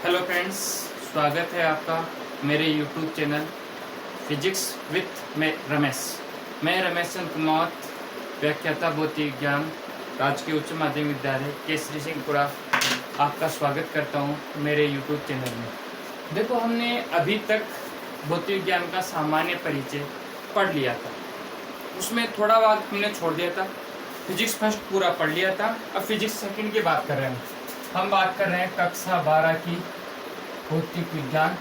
Hello friends, स्वागत है आपका मेरे YouTube channel physics with Ramesh. मैं रमेश चंद्र कुमार, व्याख्याता भौतिक विज्ञान, राजकीय उच्च माध्यमिक विद्यालय केसरी सिंहपुरा, आपका स्वागत करता हूं मेरे यूट्यूब चैनल में। देखो, हमने अभी तक भौतिक विज्ञान का सामान्य परिचय पढ़ लिया था, उसमें थोड़ा बात हमने छोड़ दिया था। फिजिक्स फर्स्ट पूरा पढ़ लिया था, अब फिजिक्स सेकंड की बात कर रहे हैं। हम बात कर रहे हैं कक्षा 12 की भौतिक विज्ञान,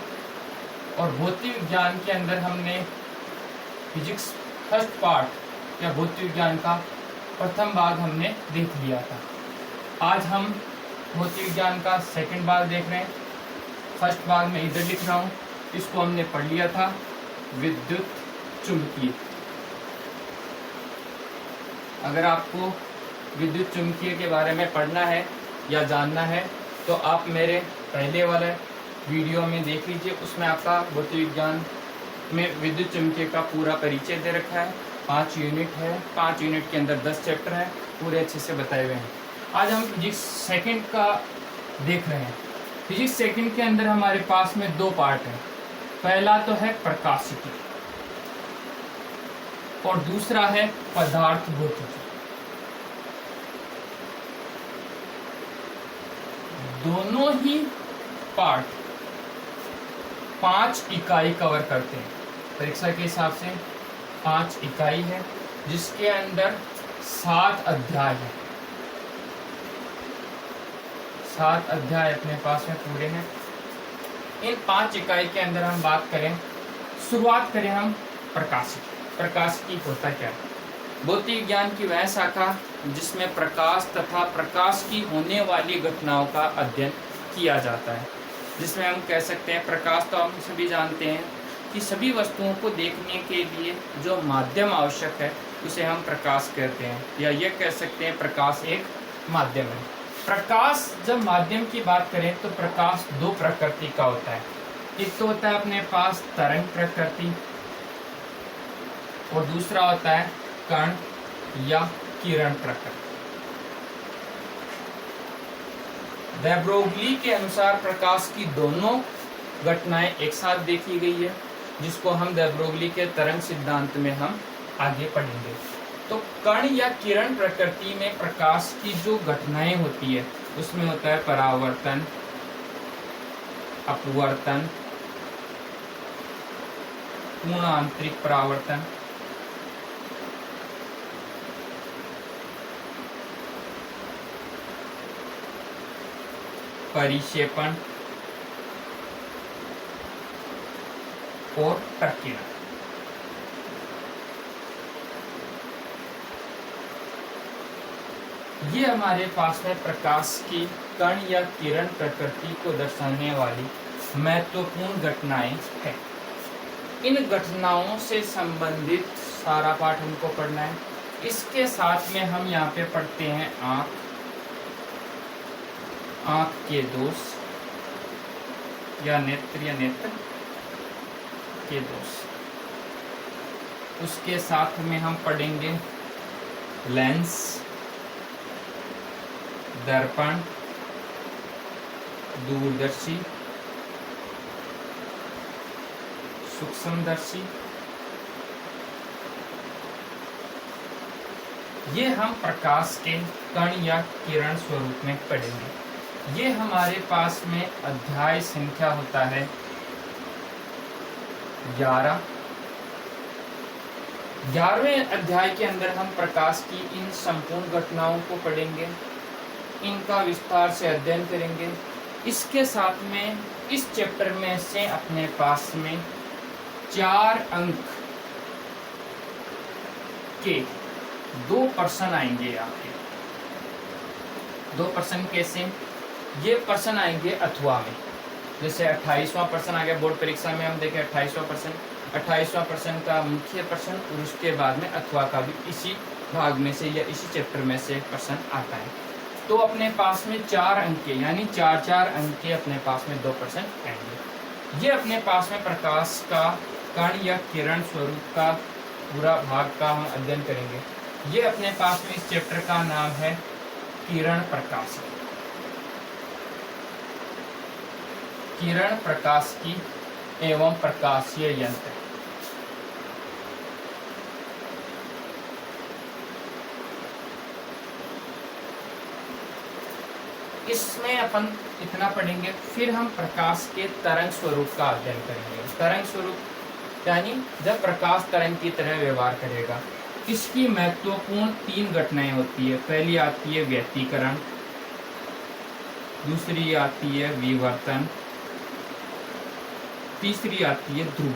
और भौतिक विज्ञान के अंदर हमने फिजिक्स फर्स्ट पार्ट या भौतिक विज्ञान का प्रथम भाग हमने देख लिया था। आज हम भौतिक विज्ञान का सेकंड भाग देख रहे हैं। फर्स्ट भाग में इधर लिख रहा हूँ, इसको हमने पढ़ लिया था, विद्युत चुंबकीय। अगर आपको विद्युत चुंबकीय के बारे में पढ़ना है या जानना है तो आप मेरे पहले वाले वीडियो में देख लीजिए, उसमें आपका भौतिक विज्ञान में विद्युत चुंबकीय का पूरा परिचय दे रखा है। 5 यूनिट है, 5 यूनिट के अंदर 10 चैप्टर हैं, पूरे अच्छे से बताए हुए हैं। आज हम फिजिक्स सेकंड का देख रहे हैं। फिजिक्स सेकंड के अंदर हमारे पास में 2 पार्ट हैं। पहला तो है प्रकाशिकी और दूसरा है पदार्थ भौतिकी। दोनों ही पार्ट 5 इकाई कवर करते हैं। परीक्षा के हिसाब से 5 इकाई है, जिसके अंदर 7 अध्याय है। 7 अध्याय अपने पास में पूरे हैं। इन 5 इकाई के अंदर हम बात करें, शुरुआत करें हम प्रकाशिकी। प्रकाशिकी होता क्या है? भौतिक विज्ञान की वह शाखा जिसमें प्रकाश तथा प्रकाश की होने वाली घटनाओं का अध्ययन किया जाता है, जिसमें हम कह सकते हैं प्रकाश, तो हम सभी जानते हैं कि सभी वस्तुओं को देखने के लिए जो माध्यम आवश्यक है उसे हम प्रकाश कहते हैं, या ये कह सकते हैं प्रकाश एक माध्यम है। प्रकाश, जब माध्यम की बात करें तो प्रकाश 2 प्रकृति का होता है। एक तो होता है अपने पास तरंग प्रकृति, और दूसरा होता है कण या किरण प्रकृति। de Broglie के अनुसार प्रकाश की दोनों घटनाएं एक साथ देखी गई है, जिसको हम de Broglie के तरंग सिद्धांत में हम आगे पढ़ेंगे। तो कण या किरण प्रकृति में प्रकाश की जो घटनाएं होती है उसमें होता है परावर्तन, अपवर्तन, पूर्ण आंतरिक परावर्तन, परिक्षेपण और प्रकीर्णन। ये हमारे पास में प्रकाश की कण या किरण प्रकृति को दर्शाने वाली महत्वपूर्ण घटनाएं हैं। इन घटनाओं से संबंधित सारा पाठ हमको पढ़ना है। इसके साथ में हम यहाँ पे पढ़ते हैं आँख के दोष या नेत्र के दोष। उसके साथ में हम पढ़ेंगे लेंस, दर्पण, दूरदर्शी, सूक्ष्मदर्शी। ये हम प्रकाश के कण या किरण स्वरूप में पढ़ेंगे। ये हमारे पास में अध्याय संख्या होता है 11। 11वें अध्याय के अंदर हम प्रकाश की इन संपूर्ण घटनाओं को पढ़ेंगे, इनका विस्तार से अध्ययन करेंगे। इसके साथ में इस चैप्टर में से अपने पास में 4 अंक के 2 प्रश्न आएंगे। आपके 2 प्रश्न कैसे? ये प्रश्न आएंगे अथवा में। जैसे 28वां प्रश्न आ गया बोर्ड परीक्षा में, हम देखें 28वां प्रश्न। 28वां प्रश्न का मुख्य प्रश्न और उसके बाद में अथवा का भी इसी भाग में से या इसी चैप्टर में से प्रश्न आता है। तो अपने पास में 4 अंक के, यानी 4-4 अंक के अपने पास में 2 प्रश्न आएंगे। ये अपने पास में प्रकाश का कण या किरण स्वरूप का पूरा भाग का हम अध्ययन करेंगे। ये अपने पास में इस चैप्टर का नाम है किरण प्रकाश। विकिरण प्रकाशिकी एवं प्रकाशीय यंत्र। इसमें अपन इतना पढ़ेंगे, फिर हम प्रकाश के तरंग स्वरूप का अध्ययन करेंगे। तरंग स्वरूप यानी जब प्रकाश तरंग की तरह व्यवहार करेगा। इसकी महत्वपूर्ण 3 घटनाएं होती है। पहली आती है व्यतिकरण, दूसरी आती है विवर्तन, तीसरी आती है ध्रुव।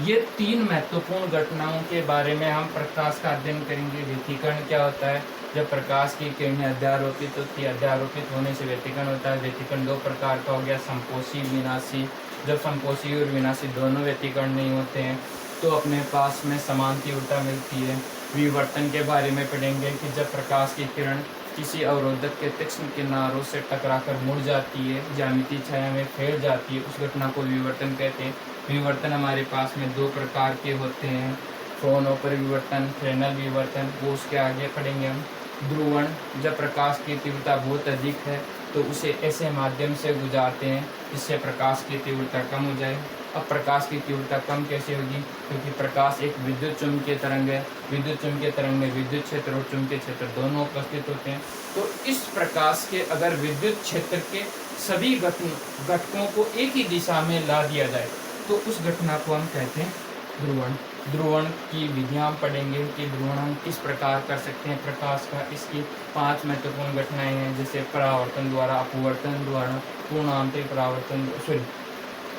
ये 3 महत्वपूर्ण घटनाओं के बारे में हम प्रकाश का अध्ययन करेंगे। व्यतिकरण क्या होता है? जब प्रकाश की किरणें अध्यारोपित होती है, अध्यारोपित होने से व्यतिकरण होता है। व्यतिकरण 2 प्रकार का हो गया, संपोषी, विनाशी। जब संपोषी और विनाशी दोनों व्यतिकरण नहीं होते हैं तो अपने पास में समान तीव्रता मिलती है। विवर्तन के बारे में पढ़ेंगे कि जब प्रकाश की किरण किसी अवरोधक के तीक्ष्ण किनारों से टकराकर मुड़ जाती है, ज्यामितीय छाया में फैल जाती है, उस घटना को विवर्तन कहते हैं। विवर्तन हमारे पास में 2 प्रकार के होते हैं, फोनों पर विवर्तन, फ्रेनेल विवर्तन, वो उसके आगे पढ़ेंगे हम। ध्रुवण, जब प्रकाश की तीव्रता बहुत अधिक है तो उसे ऐसे माध्यम से गुजारते हैं जिससे प्रकाश की तीव्रता कम हो जाए। अब प्रकाश की तीव्रता कम कैसे होगी? क्योंकि प्रकाश एक विद्युत चुम्बकीय तरंग है। विद्युत चुम्बकीय तरंग में विद्युत क्षेत्र और चुम्बकीय क्षेत्र दोनों उपस्थित होते हैं। तो इस प्रकाश के अगर विद्युत क्षेत्र के सभी घटकों को एक ही दिशा में ला दिया जाए तो उस घटना को हम कहते हैं ध्रुवण। ध्रुवण की विधियां पढ़ेंगे कि ध्रुवण हम किस प्रकार कर सकते हैं प्रकाश का। इसकी 5 महत्वपूर्ण घटनाएं हैं, जैसे परावर्तन द्वारा, अपवर्तन द्वारा, पूर्ण आंतरिक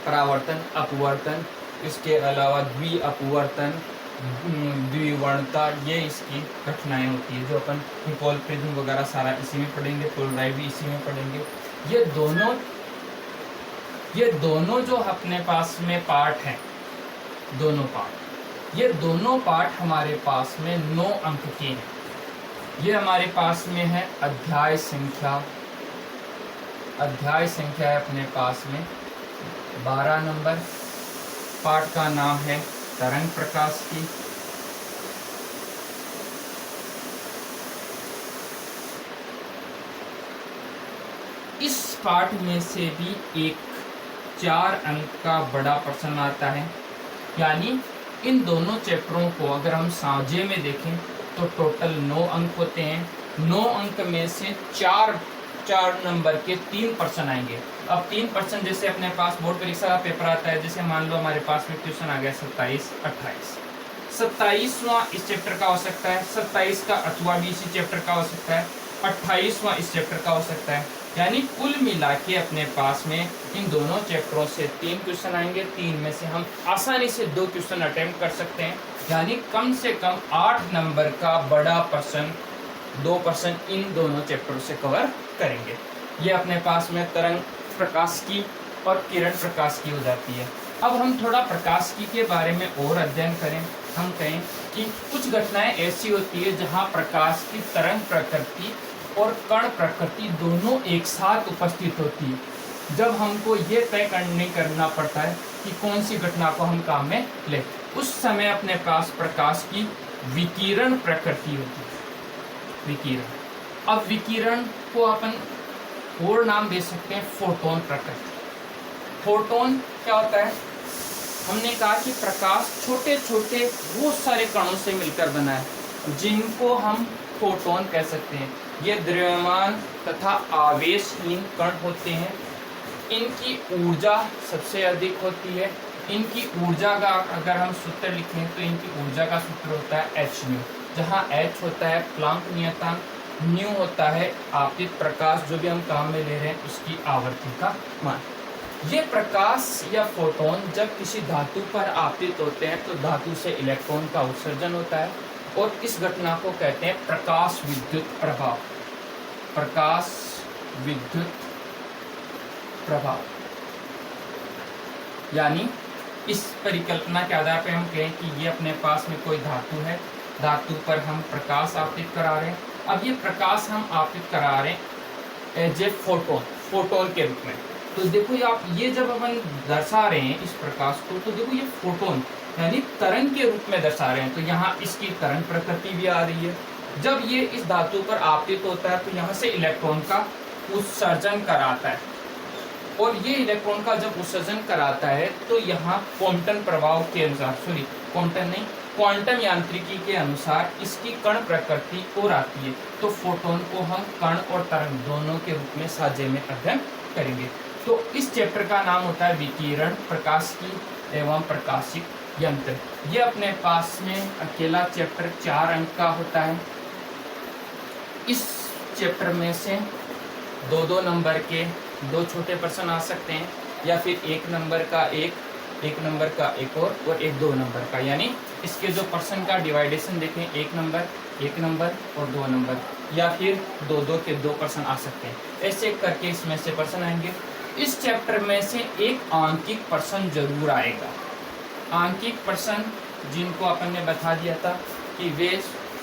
परावर्तन, अपवर्तन, इसके अलावा द्वि अपवर्तन, द्विवर्णता, ये इसकी घटनाएं होती है जो अपन निकोल प्रिज्म वगैरह सारा इसी में पढ़ेंगे, पोलराइड भी इसी में पढ़ेंगे। ये दोनों जो अपने पास में पार्ट हैं, ये दोनों पार्ट हमारे पास में 9 अंक के हैं। ये हमारे पास में है अध्याय संख्या है अपने पास में 12 नंबर। पाठ का नाम है तरंग प्रकाश की। इस पाठ में से भी एक 4 अंक का बड़ा प्रश्न आता है, यानी इन दोनों चैप्टरों को अगर हम साझे में देखें तो टोटल 9 अंक होते हैं। 9 अंक में से 4 नंबर के 3 प्रश्न आएंगे। अब 3 प्रश्न जैसे अपने पास बोर्ड परीक्षा का पेपर आता है, जैसे मान लो हमारे पास में क्वेश्चन आ गया 27, 28। 27वां इस चैप्टर का हो सकता है, 27 का 8वां भी इसी चैप्टर का हो सकता है, 28वां इस चैप्टर का हो सकता है। यानी कुल मिला के अपने पास में इन दोनों चैप्टरों से 3 क्वेश्चन आएंगे। 3 में से हम आसानी से 2 क्वेश्चन अटेम्प्ट कर सकते हैं, यानी कम से कम 8 नंबर का बड़ा प्रश्न 2 प्रश्न इन दोनों चैप्टरों से कवर करेंगे। ये अपने पास में तरंग प्रकाश की और किरण प्रकाश की हो जाती है। अब हम थोड़ा प्रकाश की के बारे में और अध्ययन करें। हम कहें कि कुछ घटनाएं ऐसी होती है जहां प्रकाश की तरंग प्रकृति और कण प्रकृति दोनों एक साथ उपस्थित होती है। जब हमको ये तय करना पड़ता है कि कौन सी घटना को हम काम में लें, उस समय अपने पास प्रकाश की विकिरण प्रकृति होती है। विकिरण, अब विकिरण को अपन और नाम दे सकते हैं फोटोन प्रकृति। फोटोन क्या होता है? हमने कहा कि प्रकाश छोटे छोटे बहुत सारे कणों से मिलकर बना है, जिनको हम फोटोन कह सकते हैं। ये द्रव्यमान तथा आवेशहीन कण होते हैं। इनकी ऊर्जा सबसे अधिक होती है। इनकी ऊर्जा का अगर हम सूत्र लिखें तो इनकी ऊर्जा का सूत्र होता है hν, जहाँ h होता है प्लांक नियतांक, ν होता है आपतित प्रकाश जो भी हम काम में ले रहे हैं उसकी आवर्ती का मान। ये प्रकाश या फोटोन जब किसी धातु पर आपतित होते हैं तो धातु से इलेक्ट्रॉन का उत्सर्जन होता है और इस घटना को कहते हैं प्रकाश विद्युत प्रभाव। प्रकाश विद्युत प्रभाव, यानी इस परिकल्पना के आधार पर हम कहें कि ये अपने पास में कोई धातु है, धातु पर हम प्रकाश आपतित करा रहे हैं। अब ये प्रकाश हम आपतित करा रहे हैं एज ए फोटोन के रूप में। तो देखो ये जब अपन दर्शा रहे हैं इस प्रकाश को, तो देखो ये फोटोन यानी तरंग के रूप में दर्शा रहे हैं। तो यहाँ इसकी तरंग प्रकृति भी आ रही है। जब ये इस धातु पर आपतित होता है तो यहाँ से इलेक्ट्रॉन का उत्सर्जन कराता है। और ये इलेक्ट्रॉन का जब उत्सर्जन कराता है तो यहाँ क्वांटम प्रभाव के अनुसार, क्वांटम यांत्रिकी के अनुसार इसकी कण प्रकृति और आती है। तो फोटोन को हम कण और तरंग दोनों के रूप में साझे में अध्ययन करेंगे। तो इस चैप्टर का नाम होता है विकिरण, प्रकाशिकी एवं प्रकाशिक यंत्र। ये अपने पास में अकेला चैप्टर 4 अंक का होता है। इस चैप्टर में से 2-2 नंबर के 2 छोटे प्रश्न आ सकते हैं, या फिर 1 नंबर का एक नंबर का एक और एक 2 नंबर का। यानी इसके जो प्रश्न का डिवाइडेशन देखें, 1 नंबर और 2 नंबर, या फिर 2-2 के 2 प्रश्न आ सकते हैं। ऐसे करके इसमें से प्रश्न आएंगे। इस चैप्टर में से एक आंकिक प्रश्न जरूर आएगा। आंकिक प्रश्न जिनको अपन ने बता दिया था कि वे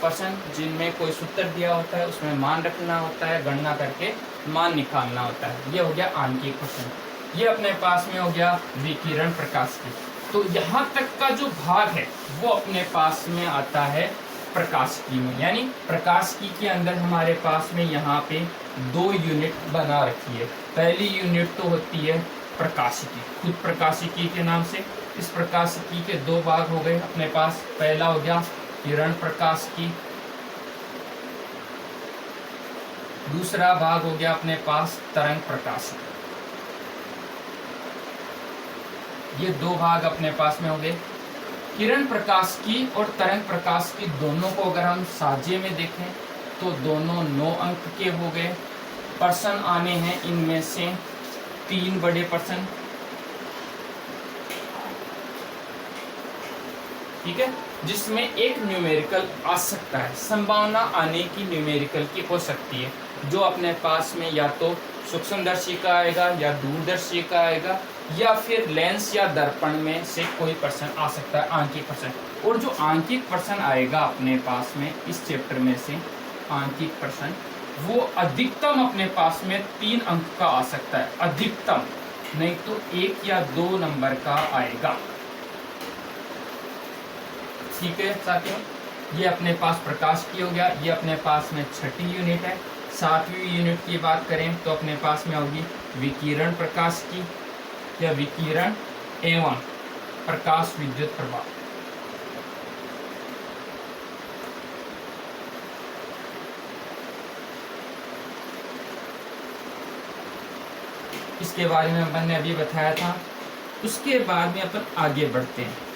प्रश्न जिनमें कोई सूत्र दिया होता है, उसमें मान रखना होता है, गणना करके मान निकालना होता है। ये हो गया आंकिक प्रश्न। ये अपने पास में हो गया विकिरण प्रकाश की। तो यहाँ तक का जो भाग है वो अपने पास में आता है प्रकाशिकी में। यानी प्रकाशिकी के अंदर हमारे पास में यहाँ पे 2 यूनिट बना रखी है। पहली यूनिट तो होती है प्रकाशिकी, खुद प्रकाशिकी के नाम से। इस प्रकाशिकी के 2 भाग हो गए अपने पास। पहला हो गया किरण प्रकाशिकी, दूसरा भाग हो गया अपने पास तरंग प्रकाशिकी। ये 2 भाग अपने पास में हो गए। किरण प्रकाश की और तरंग प्रकाश की दोनों को अगर हम साझे में देखें तो दोनों 9 अंक के हो गए। प्रश्न आने हैं इनमें से 3 बड़े प्रश्न, ठीक है, जिसमें एक न्यूमेरिकल आ सकता है। संभावना आने की न्यूमेरिकल की हो सकती है, जो अपने पास में या तो सूक्ष्मदर्शी का आएगा, या दूरदर्शी का आएगा, या फिर लेंस या दर्पण में से कोई प्रश्न आ सकता है, आंकिक प्रश्न। और जो आंकिक प्रश्न आएगा अपने पास में इस चैप्टर में से आंकिक प्रश्न, वो अधिकतम अपने पास में 3 अंक का आ सकता है, अधिकतम, नहीं तो 1 या 2 नंबर का आएगा। ठीक है साथियों, ये अपने पास प्रकाश की हो गया। ये अपने पास में 6ठी यूनिट है। 7वीं यूनिट की बात करें तो अपने पास में होगी विकिरण प्रकाश की, या विकिरण एवं प्रकाश विद्युत प्रभाव। इसके बारे में अपन ने अभी बताया था। उसके बाद में अपन आगे बढ़ते हैं।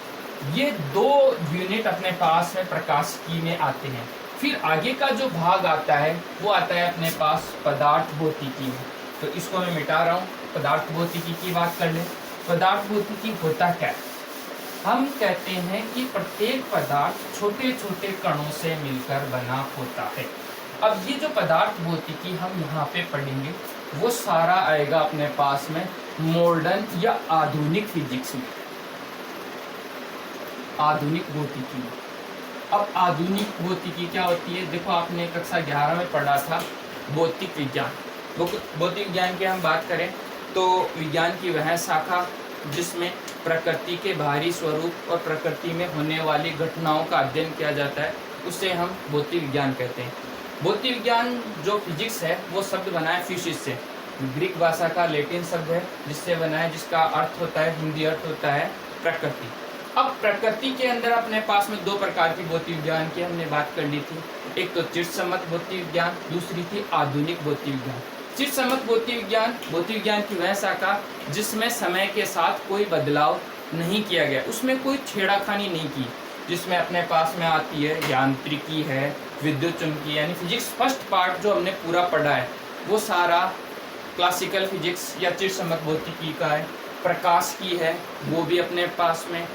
ये 2 यूनिट अपने पास में प्रकाशिकी में आते हैं। फिर आगे का जो भाग आता है वो आता है अपने पास पदार्थ भौतिकी में। तो इसको मैं मिटा रहा हूँ, पदार्थ भौतिकी की बात कर लें। पदार्थ भौतिकी होता क्या है? हम कहते हैं कि प्रत्येक पदार्थ छोटे छोटे कणों से मिलकर बना होता है। अब ये जो पदार्थ भौतिकी हम यहाँ पे पढ़ेंगे वो सारा आएगा अपने पास में मॉडर्न या आधुनिक फिजिक्स में, आधुनिक भौतिकी में। अब आधुनिक भौतिकी क्या होती है? देखो, आपने कक्षा 11 में पढ़ा था भौतिक विज्ञान। भौतिक विज्ञान की हम बात करें तो विज्ञान की वह शाखा जिसमें प्रकृति के बाहरी स्वरूप और प्रकृति में होने वाली घटनाओं का अध्ययन किया जाता है, उसे हम भौतिक विज्ञान कहते हैं। भौतिक विज्ञान जो फिजिक्स है वो शब्द बना है फिजिक्स से, ग्रीक भाषा का लैटिन शब्द है जिससे बना है, जिसका अर्थ होता है, हिंदी अर्थ होता है प्रकृति। अब प्रकृति के अंदर अपने पास में 2 प्रकार की भौतिक विज्ञान की हमने बात कर ली थी। एक तो चिरसम्मत भौतिक विज्ञान, दूसरी थी आधुनिक भौतिक विज्ञान। चिरसम्मत भौतिक विज्ञान की वह शाखा जिसमें समय के साथ कोई बदलाव नहीं किया गया, उसमें कोई छेड़खानी नहीं की, जिसमें अपने पास में आती है यांत्रिकी है, विद्युत चुंबकीय, यानी फिजिक्स फर्स्ट पार्ट जो हमने पूरा पढ़ा है वो सारा क्लासिकल फिजिक्स या चिरसम्मत भौतिकी का है। प्रकाश की है वो भी अपने पास में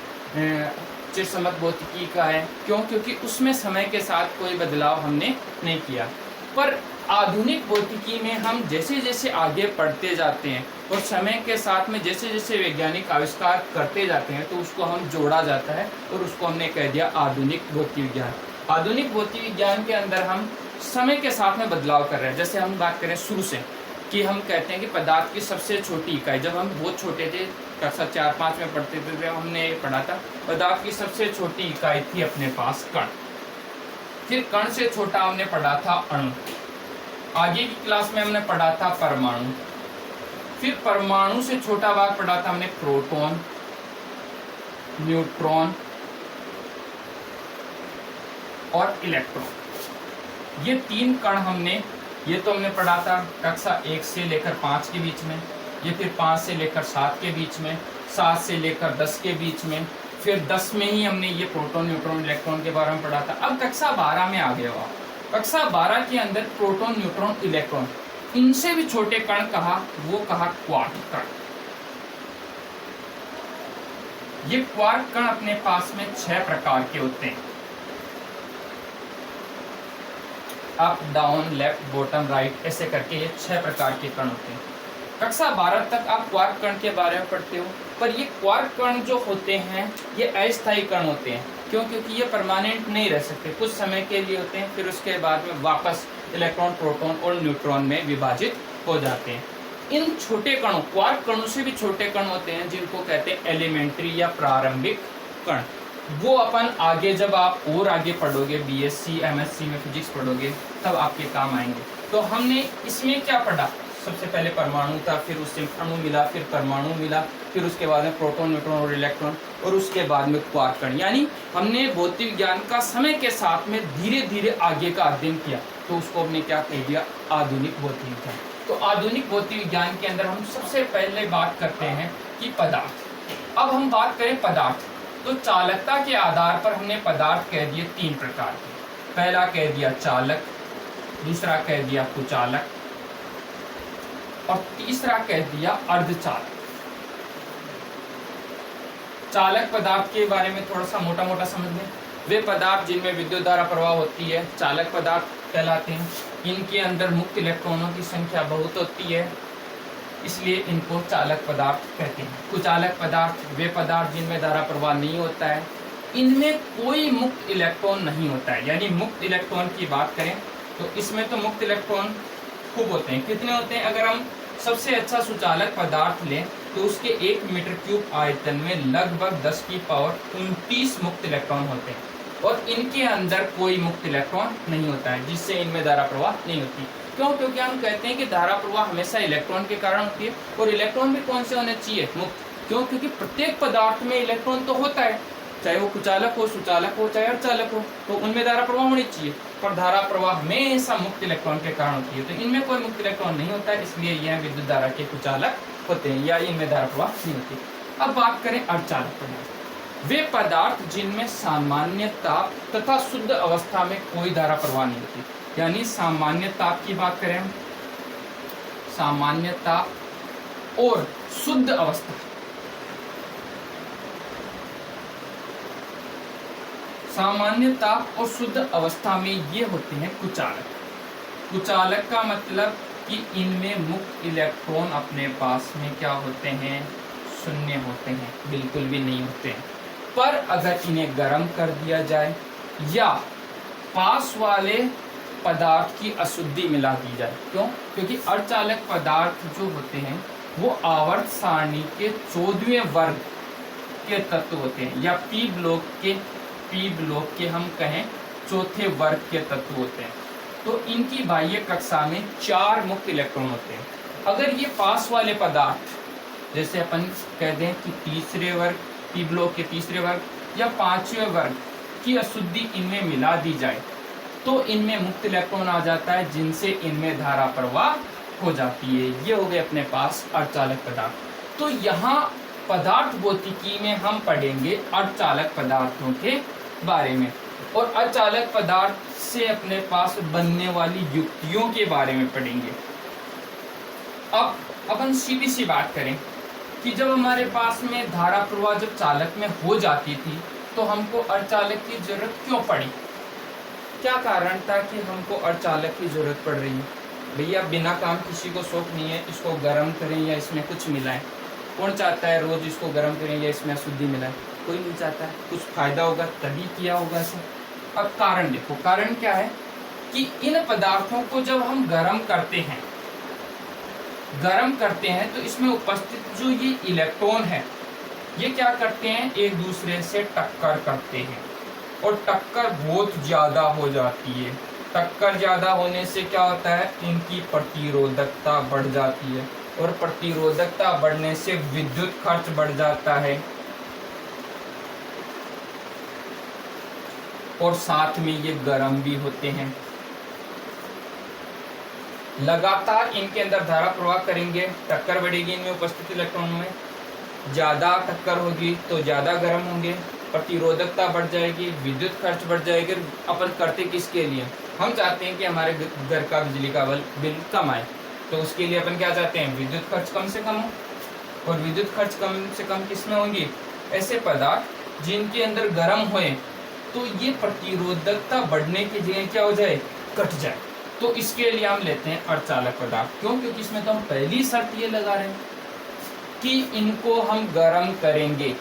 चिरसम्मत भौतिकी का है। क्यों? क्योंकि उसमें समय के साथ कोई बदलाव हमने नहीं किया। पर आधुनिक भौतिकी में हम जैसे जैसे आगे बढ़ते जाते हैं और समय के साथ में जैसे जैसे वैज्ञानिक आविष्कार करते जाते हैं तो उसको हम जोड़ा जाता है और उसको हमने कह दिया आधुनिक भौतिक विज्ञान। आधुनिक भौतिक विज्ञान के अंदर हम समय के साथ में बदलाव कर रहे हैं। जैसे हम बात करें शुरू से कि हम कहते हैं कि पदार्थ की सबसे छोटी इकाई, जब हम बहुत छोटे थे, कक्षा 4-5 में पढ़ते थे, हमने पढ़ा था पदार्थ की सबसे छोटी इकाई थी अपने पास कण। फिर कण से छोटा हमने पढ़ा था अणु, आगे की क्लास में हमने पढ़ा था परमाणु, फिर परमाणु से छोटा भाग पढ़ा था हमने प्रोटॉन, न्यूट्रॉन और इलेक्ट्रॉन। ये 3 कण हमने, ये तो हमने पढ़ा था कक्षा 1 से लेकर 5 के बीच में, ये फिर 5 से लेकर 7 के बीच में, 7 से लेकर 10 के बीच में, फिर 10 में ही हमने ये प्रोटॉन, न्यूट्रॉन, इलेक्ट्रॉन के बारे में पढ़ा था। अब कक्षा 12 में आ गया हुआ, कक्षा 12 के अंदर प्रोटॉन, न्यूट्रॉन, इलेक्ट्रॉन, इनसे भी छोटे कण कहा, वो कहा क्वार्क कण। ये क्वार्क कण अपने पास में 6 प्रकार के होते हैं, up, down, left, bottom, right, ऐसे करके ये 6 प्रकार के कण होते हैं। कक्षा 12 तक आप क्वार्क कण के बारे में पढ़ते हो, पर ये क्वार्क कण जो होते हैं ये अस्थायी कण होते हैं। क्यों? क्योंकि ये परमानेंट नहीं रह सकते, कुछ समय के लिए होते हैं, फिर उसके बाद में वापस इलेक्ट्रॉन, प्रोटॉन और न्यूट्रॉन में विभाजित हो जाते हैं। इन छोटे कणों, क्वार्क कणों से भी छोटे कण होते हैं जिनको कहते हैं एलिमेंट्री या प्रारंभिक कण। वो अपन आगे जब आप और आगे पढ़ोगे, बीएससी, एमएससी में फिजिक्स पढ़ोगे, तब आपके काम आएंगे। तो हमने इसमें क्या पढ़ा? सबसे पहले परमाणु था, फिर उससे अणु मिला, फिर परमाणु मिला, फिर उसके बाद में प्रोटॉन, न्यूट्रॉन और इलेक्ट्रॉन, और उसके बाद में क्वार्क कण। यानी हमने भौतिक विज्ञान का समय के साथ में धीरे धीरे आगे का अध्ययन किया, तो उसको हमने क्या कह दिया? आधुनिक भौतिक विज्ञान। तो आधुनिक भौतिक विज्ञान के अंदर हम सबसे पहले बात करते हैं कि पदार्थ। अब हम बात करें पदार्थ, तो चालकता के आधार पर हमने पदार्थ कह दिए 3 प्रकार के। पहला कह दिया चालक, दूसरा कह दिया कुचालक और तीसरा कह दिया अर्धचालक। चालक पदार्थ के बारे में थोड़ा सा मोटा मोटा समझ लें। वे पदार्थ जिनमें विद्युत धारा प्रवाह होती है चालक पदार्थ कहलाते हैं। इनके अंदर मुक्त इलेक्ट्रॉनों की संख्या बहुत होती है, इसलिए इनको चालक पदार्थ कहते हैं। कुचालक पदार्थ वे पदार्थ जिनमें धारा प्रवाह नहीं होता है, इनमें कोई मुक्त इलेक्ट्रॉन नहीं होता है। यानी मुक्त इलेक्ट्रॉन की बात करें तो इसमें तो मुक्त इलेक्ट्रॉन खूब होते हैं। कितने होते हैं? अगर हम सबसे अच्छा सुचालक पदार्थ लें तो उसके 1 मीटर क्यूब आयतन में लगभग 10 की पावर 29 मुक्त इलेक्ट्रॉन होते हैं, और इनके अंदर कोई मुक्त इलेक्ट्रॉन नहीं होता है, जिससे इनमें धारा प्रवाह नहीं होती। क्यों? क्योंकि हम कहते हैं कि धारा प्रवाह हमेशा इलेक्ट्रॉन के कारण होती है, और इलेक्ट्रॉन भी कौन से होने चाहिए? मुक्त। क्यों? क्योंकि प्रत्येक पदार्थ में इलेक्ट्रॉन तो होता है, चाहे वो कुचालक हो, सुचालक हो, चाहे अर्धचालक हो, तो उनमें धारा प्रवाह होनी चाहिए, पर धारा प्रवाह हमेशा मुक्त इलेक्ट्रॉन के कारण होती है। तो इनमें कोई मुक्त इलेक्ट्रॉन नहीं होता है, इसलिए यह विद्युत धारा के कुचालक होते हैं, या इनमें धारा प्रवाह नहीं होती। अब बात करें अर्धचालक पदार्थ। वे पदार्थ जिनमें सामान्य ताप तथा शुद्ध अवस्था में कोई धारा प्रवाह नहीं होती। यानी सामान्य ताप की बात करें हम, सामान्य ताप और शुद्ध अवस्था, सामान्य ताप और शुद्ध अवस्था में ये होते हैं कुचालक। कुचालक का मतलब कि इनमें मुक्त इलेक्ट्रॉन अपने पास में क्या होते हैं? शून्य होते हैं, बिल्कुल भी नहीं होते हैं। पर अगर इन्हें गर्म कर दिया जाए या पास वाले पदार्थ की अशुद्धि मिला दी जाए, क्यों? क्योंकि अर्धचालक पदार्थ जो होते हैं वो आवर्त सारणी के 14वें वर्ग के तत्व होते हैं, या पी ब्लॉक के हम कहें चौथे वर्ग के तत्व होते हैं। तो इनकी बाह्य कक्षा में 4 मुक्त इलेक्ट्रॉन होते हैं। अगर ये पास वाले पदार्थ, जैसे अपन कह दें कि तीसरे वर्ग, पी ब्लॉक के तीसरे वर्ग या 5वें वर्ग की अशुद्धि इनमें मिला दी जाए, तो इनमें मुक्त इलेक्ट्रॉन आ जाता है, जिनसे इनमें धारा प्रवाह हो जाती है। ये हो गए अपने पास अर्धचालक पदार्थ। तो यहाँ पदार्थ भौतिकी में हम पढ़ेंगे अर्धचालक पदार्थों के बारे में, और अर्धचालक पदार्थ से अपने पास बनने वाली युक्तियों के बारे में पढ़ेंगे। अब अपन सीधी सी बात करें कि जब हमारे पास में धारा प्रवाह जब चालक में हो जाती थी, तो हमको अर्धचालक की जरूरत क्यों पड़ी? क्या कारण था कि हमको अर्धचालक की जरूरत पड़ रही है? भैया बिना काम किसी को शौक नहीं है इसको गर्म करें या इसमें कुछ मिलाएं। कौन चाहता है रोज इसको गर्म करें या इसमें अशुद्धि मिलाएं? कोई नहीं चाहता है। कुछ फायदा होगा तभी किया होगा इसे। अब कारण देखो, कारण क्या है कि इन पदार्थों को जब हम गर्म करते हैं तो इसमें उपस्थित जो ये इलेक्ट्रॉन है ये क्या करते हैं? एक दूसरे से टक्कर करते हैं, और टक्कर बहुत ज़्यादा हो जाती है। टक्कर ज्यादा होने से क्या होता है, इनकी प्रतिरोधकता बढ़ जाती है, और प्रतिरोधकता बढ़ने से विद्युत खर्च बढ़ जाता है, और साथ में ये गर्म भी होते हैं। लगातार इनके अंदर धारा प्रवाह करेंगे, टक्कर बढ़ेगी इनमें उपस्थित इलेक्ट्रॉनों में, ज्यादा टक्कर होगी तो ज्यादा गर्म होंगे, प्रतिरोधकता बढ़ जाएगी, विद्युत खर्च बढ़ जाएगी। अपन करते किसके लिए, हम चाहते हैं कि हमारे घर का बिजली का बिल कम आए, तो उसके लिए अपन क्या चाहते हैं, विद्युत खर्च कम से कम हो। और विद्युत खर्च कम से कम किसमें होंगी, ऐसे पदार्थ जिनके अंदर गर्म होए, तो ये प्रतिरोधकता बढ़ने की जगह क्या हो जाए, घट जाए। तो इसके लिए हम लेते हैं अर्धचालक पदार्थ। क्यों, क्योंकि इसमें तो हम पहली शर्त ये लगा रहे हैं कि इनको हम गर्म करेंगे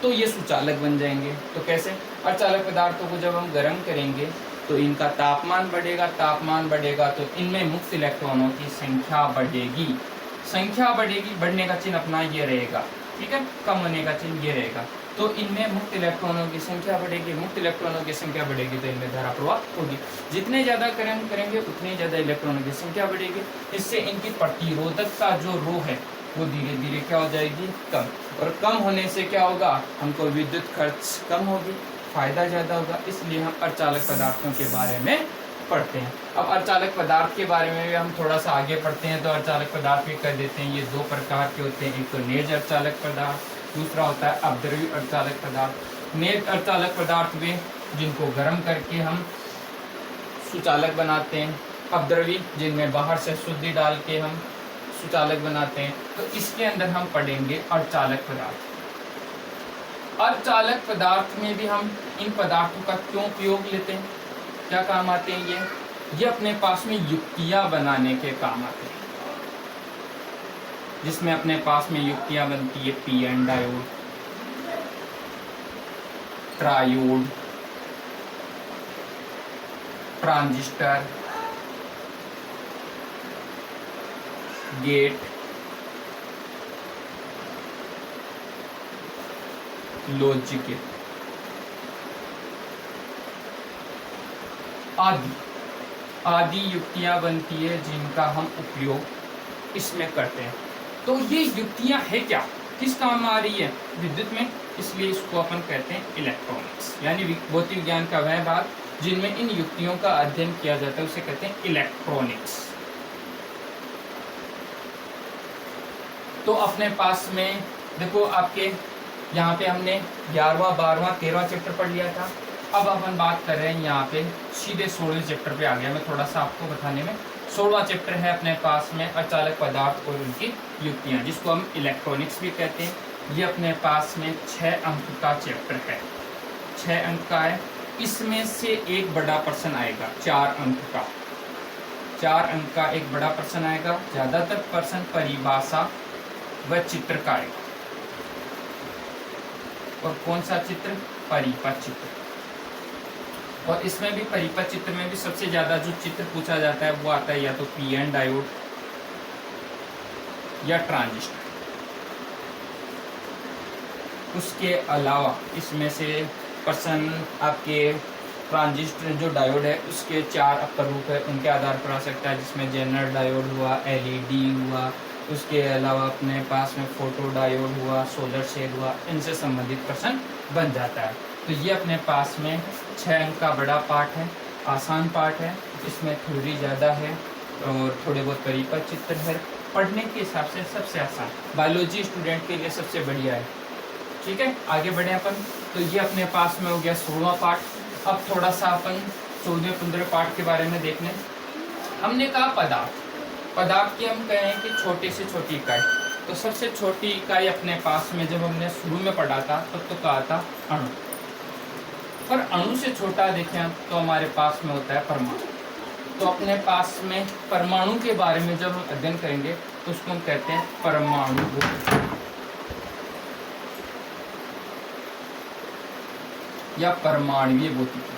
तो ये सुचालक बन जाएंगे। तो कैसे, अर्धचालक पदार्थों को जब हम गर्म करेंगे तो इनका तापमान बढ़ेगा, तापमान बढ़ेगा तो इनमें मुक्त इलेक्ट्रॉनों की संख्या बढ़ेगी, संख्या बढ़ेगी, बढ़ने का चिन्ह अपना ये रहेगा, ठीक है, कम होने का चिन्ह ये रहेगा। तो इनमें मुक्त इलेक्ट्रॉनों की संख्या बढ़ेगी, मुक्त इलेक्ट्रॉनों की संख्या बढ़ेगी तो इनमें धारा प्रवाह होगी। जितने ज्यादा गर्म करेंगे उतनी ज्यादा इलेक्ट्रॉनों की संख्या बढ़ेगी, इससे इनकी प्रतिरोधकता जो रो है वो धीरे धीरे क्या हो जाएगी, कम। और कम होने से क्या होगा, हमको विद्युत खर्च कम होगी, फायदा ज्यादा होगा। इसलिए हम अर्धचालक पदार्थों के बारे में पढ़ते हैं। अब अर्धचालक पदार्थ के बारे में भी हम थोड़ा सा आगे पढ़ते हैं। तो अर्धचालक पदार्थ भी कर देते हैं, ये दो प्रकार के होते हैं, एक तो नेज अर्धचालक पदार्थ, दूसरा होता है अपद्रव्य अर्धचालक पदार्थ। नेज अर्धचालक पदार्थ में जिनको गर्म करके हम सुचालक बनाते हैं, अपद्रव्य जिनमें बाहर से शुद्धि डाल के हम सुचालक बनाते हैं। तो इसके अंदर हम पढ़ेंगे अर्धचालक पदार्थ। अर्धचालक पदार्थ में भी हम इन पदार्थों का क्यों उपयोग लेते हैं, क्या काम आते हैं ये अपने पास में युक्तियां बनाने के काम आते हैं, जिसमें अपने पास में युक्तियां बनती है PN diode, triode, transistor, gate, logic आदि युक्तियां बनती है जिनका हम उपयोग इसमें करते हैं। तो ये युक्तियां है क्या, किस काम में आ रही है, विद्युत में, इसलिए इसको अपन कहते हैं इलेक्ट्रॉनिक्स, यानी भौतिक विज्ञान का वह भाग जिनमें इन युक्तियों का अध्ययन किया जाता है उसे कहते हैं इलेक्ट्रॉनिक्स। तो अपने पास में देखो, आपके यहाँ पे हमने 11वां 12वां 13वां चैप्टर पढ़ लिया था। अब अपन बात कर रहे हैं यहाँ पे सीधे 16वें चैप्टर पे आ गया मैं, थोड़ा सा आपको बताने में। 16वां चैप्टर है अपने पास में अर्धचालक पदार्थ और उनकी युक्तियाँ, जिसको हम इलेक्ट्रॉनिक्स भी कहते हैं। ये अपने पास में 6 अंक का चैप्टर है, 6 अंक का है। इसमें से एक बड़ा प्रश्न आएगा 4 अंक का, 4 अंक का एक बड़ा प्रश्न आएगा। ज्यादातर प्रश्न परिभाषा व चित्र का आएगा। और कौन सा चित्र, परिपथ चित्र। और इसमें भी परिपथ चित्र में भी सबसे ज्यादा जो चित्र पूछा जाता है वो आता है या तो पीएन डायोड या ट्रांजिस्टर। उसके अलावा इसमें से प्रश्न आपके ट्रांजिस्टर जो डायोड है उसके 4 अपर रूप है, उनके आधार पर आ सकता है, जिसमें जेनर डायोड हुआ, एलईडी हुआ, उसके अलावा अपने पास में फोटो डायोड हुआ, सोलर सेल हुआ, इनसे संबंधित प्रश्न बन जाता है। तो ये अपने पास में 6 अंक का बड़ा पार्ट है, आसान पार्ट है, इसमें थ्योरी ज़्यादा है और थोड़े बहुत परिपथ चित्र है। पढ़ने के हिसाब से सबसे आसान, बायोलॉजी स्टूडेंट के लिए सबसे बढ़िया है। ठीक है, आगे बढ़े अपन। तो ये अपने पास में हो गया 16वां पार्ट। अब थोड़ा सा अपन 14-15 पार्ट के बारे में देख लें। हमने कहा पदार्थ की हम कहें कि छोटी से छोटी इकाई। तो सबसे छोटी इकाई अपने पास में जब हमने शुरू में पढ़ा था तब तो कहा था अणु। पर अणु से छोटा देखें तो हमारे पास में होता है परमाणु। तो अपने पास में परमाणु के बारे में जब हम अध्ययन करेंगे तो उसको हम कहते हैं परमाणु या परमाणुीय भौतिकी।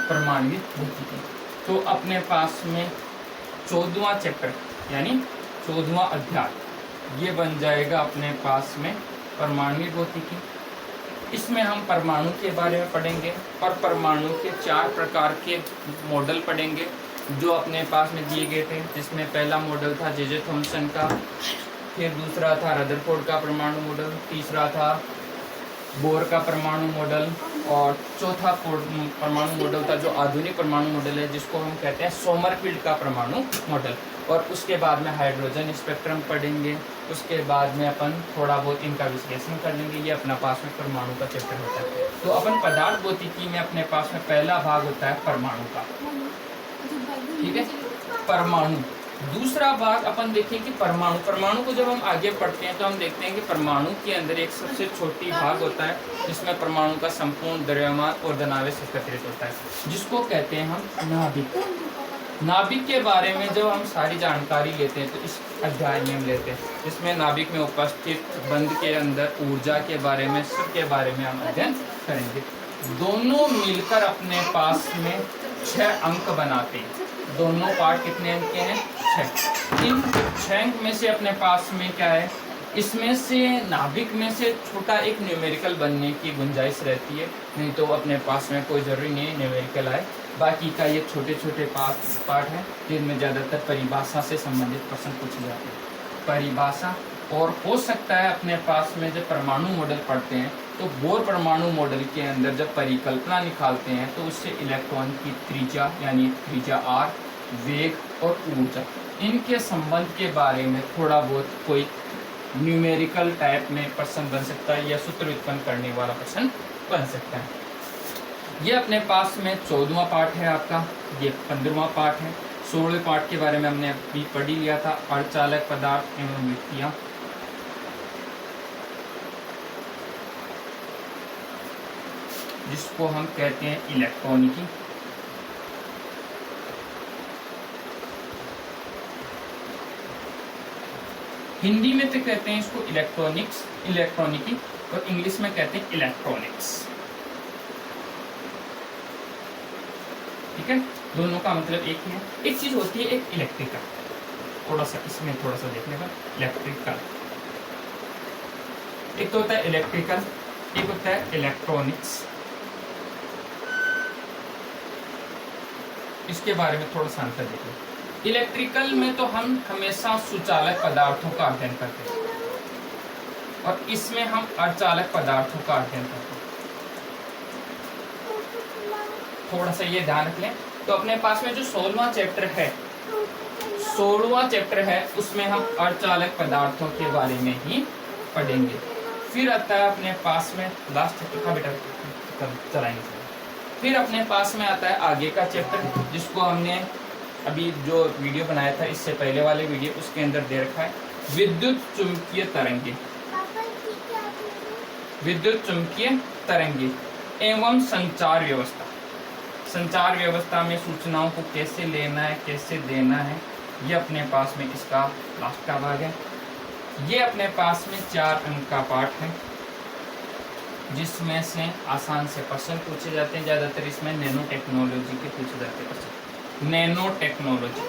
परमाणुीय भौतिकी तो अपने पास में 14वां चैप्टर यानी 14वां अध्याय ये बन जाएगा अपने पास में परमाणुीय भौतिकी। इसमें हम परमाणु के बारे में पढ़ेंगे और परमाणु के 4 प्रकार के मॉडल पढ़ेंगे जो अपने पास में दिए गए थे, जिसमें पहला मॉडल था जे थॉमसन का, फिर दूसरा था रदरफोर्ड का परमाणु मॉडल, तीसरा था बोर का परमाणु मॉडल और चौथा परमाणु मॉडल था जो आधुनिक परमाणु मॉडल है जिसको हम कहते हैं सोमरफील्ड का परमाणु मॉडल। और उसके बाद में हाइड्रोजन स्पेक्ट्रम पढ़ेंगे, उसके बाद में अपन थोड़ा बहुत इनका विश्लेषण कर लेंगे। ये अपना पास में परमाणु का चैप्टर होता है। तो अपन पदार्थ भौतिकी में अपने पास में पहला भाग होता है परमाणु का, ठीक है, परमाणु। दूसरा भाग अपन देखें कि परमाणु को जब हम आगे पढ़ते हैं तो हम देखते हैं कि परमाणु के अंदर एक सबसे छोटी भाग होता है जिसमें परमाणु का संपूर्ण द्रव्यमान और धनावेश एकत्रित होता है, जिसको कहते हैं हम नाभिक। नाभिक के बारे में जब हम सारी जानकारी लेते हैं तो इस अध्याय में हम लेते हैं, जिसमें नाभिक में उपस्थित बंध के अंदर ऊर्जा के बारे में, सबके बारे में हम अध्ययन करेंगे। दोनों मिलकर अपने पास में 6 अंक बनाते हैं। दोनों पार्ट कितने अंक के हैं? 6। इन 6 अंक में से अपने पास में क्या है, इसमें से नाभिक में से छोटा एक न्यूमेरिकल बनने की गुंजाइश रहती है, नहीं तो अपने पास में कोई ज़रूरी नहीं न्यूमेरिकल आए। बाकी का ये छोटे छोटे पार्ट हैं जिनमें ज़्यादातर परिभाषा से संबंधित प्रश्न पूछे जाते हैं। परिभाषा और हो सकता है अपने पास में जब परमाणु मॉडल पढ़ते हैं तो बोर परमाणु मॉडल के अंदर जब परिकल्पना निकालते हैं तो उससे इलेक्ट्रॉन की त्रिज्या यानी त्रिज्या r, वेग और ऊर्जा, इनके संबंध के बारे में थोड़ा बहुत कोई न्यूमेरिकल टाइप में प्रश्न बन सकता है या सूत्र उत्पन्न करने वाला प्रश्न बन सकता है। ये अपने पास में 14वां पार्ट है आपका, ये 15वां पार्ट है। 16वें पार्ट के बारे में हमने अभी पढ़ ही लिया था, अर्धचालक पदार्थ एवं युक्तियाँ। जिसको हम कहते हैं इलेक्ट्रॉनिकी। हिंदी में तो कहते हैं इसको इलेक्ट्रॉनिकी और इंग्लिश में कहते हैं इलेक्ट्रॉनिक्स, ठीक है, दोनों का मतलब एक ही है। एक चीज होती है एक इलेक्ट्रिकल, थोड़ा सा इसमें थोड़ा सा देखने का, इलेक्ट्रिकल एक तो होता है इलेक्ट्रिकल, एक होता है इलेक्ट्रॉनिक्स। इसके बारे में थोड़ा सा अंतर देखिए। इलेक्ट्रिकल में तो हम हमेशा सुचालक पदार्थों का अध्ययन करते हैं और इसमें हम अर्धचालक पदार्थों का अध्ययन करते हैं। थोड़ा सा ये ध्यान रख लें। तो अपने पास में जो 16वां चैप्टर है उसमें हम अर्धचालक पदार्थों के बारे में ही पढ़ेंगे। फिर आता है अपने पास में लास्ट चैप्टर का, बेटा चलाएंगे। फिर अपने पास में आता है आगे का चैप्टर, जिसको हमने अभी जो वीडियो बनाया था इससे पहले वाले वीडियो, उसके अंदर दे रखा है विद्युत चुंबकीय तरंगे एवं संचार व्यवस्था। संचार व्यवस्था में सूचनाओं को कैसे लेना है, कैसे देना है, ये अपने पास में इसका लास्ट का भाग है। ये अपने पास में 4 अंक का पाठ है, जिसमें से आसान से प्रश्न पूछे जाते हैं। ज़्यादातर इसमें नैनो टेक्नोलॉजी के पूछे जाते हैं प्रश्न। Nano technology